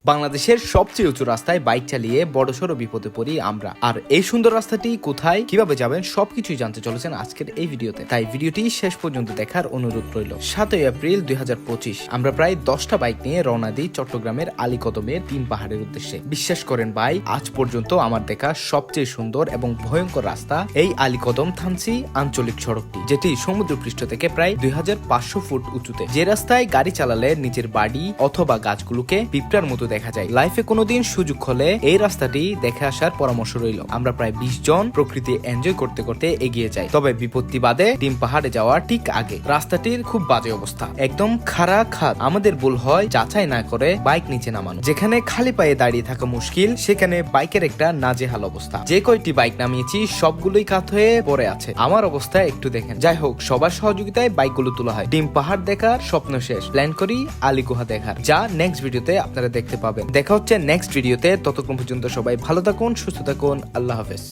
বাংলাদেশের সবচেয়ে উঁচু রাস্তায় বাইক চালিয়ে বড়সড় বিপদে পড়ি আমরা। আর এই সুন্দর রাস্তাটি কোথায়, কিভাবে যাবেন, সবকিছুই জানতে চলেছেন আজকের এই ভিডিওতে। তাই ভিডিওটি শেষ পর্যন্ত দেখার অনুরোধ রইল। 7 এপ্রিল 2025 আমরা প্রায় 10টা বাইক নিয়ে রওনা দিই চট্টগ্রামের আলীকদমের তিন পাহাড়ের উদ্দেশ্যে। বিশ্বাস করেন ভাই, আজ পর্যন্ত আমার দেখা সবচেয়ে সুন্দর এবং ভয়ঙ্কর রাস্তা এই আলীকদম থানচি আঞ্চলিক সড়কটি, যেটি সমুদ্রপৃষ্ঠ থেকে প্রায় 2500 ফুট উঁচুতে। যে রাস্তায় গাড়ি চালালে নিজের বাড়ি অথবা গাছগুলোকে পিঁপড়ার মতো দেখা যায়। লাইফে কোনোদিন সুযোগ হলে এই রাস্তাটি দেখে আসার পরামর্শ রইল। আমরা প্রায় 20 জন প্রকৃতি এনজয় করতে করতে এগিয়ে যাই। তবে বিপত্তি বাদে ডিম পাহাড়ে যাওয়ার ঠিক আগে রাস্তাটির খুব বাজে অবস্থা, একদম খাড়া খাদ। আমাদের ভুল হয় যাচাই না করে বাইক নিচে নামানো। যেখানে খালি পায়ে দাঁড়িয়ে থাকা মুশকিল, সেখানে বাইকের একটা নাজেহাল অবস্থা। যে কয়টি বাইক নামিয়েছি সবগুলোই কাত হয়ে পড়ে আছে। আমার অবস্থা একটু দেখেন। যাই হোক, সবার সহযোগিতায় বাইকগুলো তোলা হয়। ডিম পাহাড় দেখার স্বপ্ন শেষ, প্ল্যান করি আলী গুহা দেখার, যা নেক্সট ভিডিওতে আপনারা দেখতে পাবেন। দেখা হচ্ছে নেক্সট ভিডিওতে। ততক্ষণ পর্যন্ত সবাই ভালো থাকুন, সুস্থ থাকুন। আল্লাহ হাফেজ।